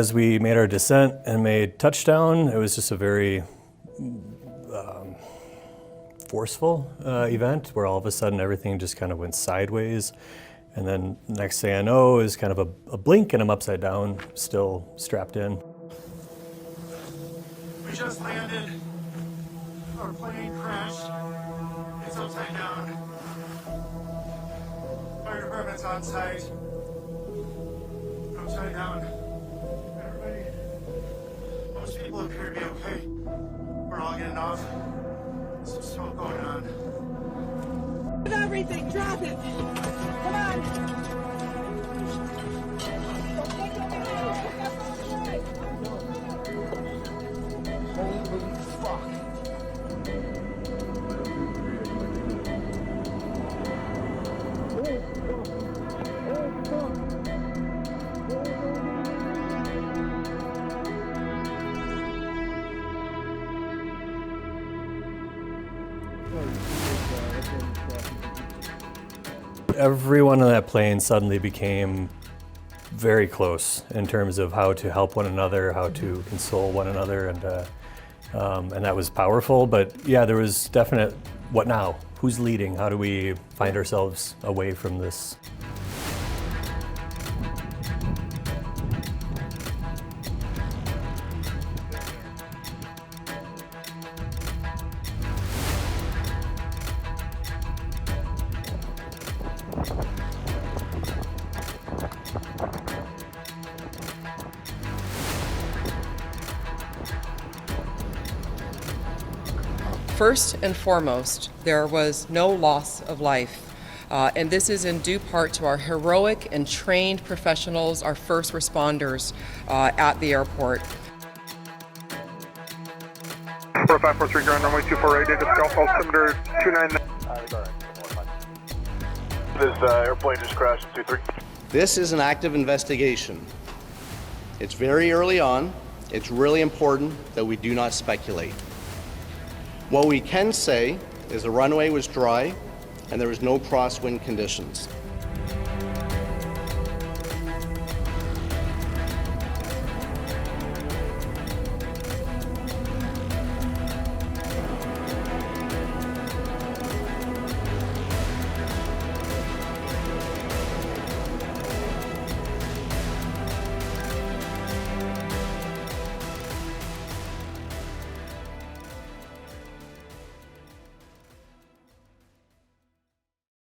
As we made our descent and made touchdown, it was just a very forceful event where all of a sudden everything just kind of went sideways. And then next thing I know is kind of a blink and I'm upside down, still strapped in. We just landed. Our plane crashed. It's upside down. Fire department's on site. Upside down. Everybody. Most people appear to be okay. We're all getting off. Some smoke going on. Everything, drop it. Come on. Holy fuck. Everyone on that plane suddenly became very close in terms of how to help one another, how to console one another, and that was powerful. But yeah, there was definite, what now? Who's leading? How do we find ourselves away from this? First and foremost, there was no loss of life, and this is in due part to our heroic and trained professionals, our first responders at the airport. 4543 ground runway 248, data scout altimeter 299. This airplane just crashed 23. This is an active investigation. It's very early on. It's really important that we do not speculate. What we can say is the runway was dry and there was no crosswind conditions.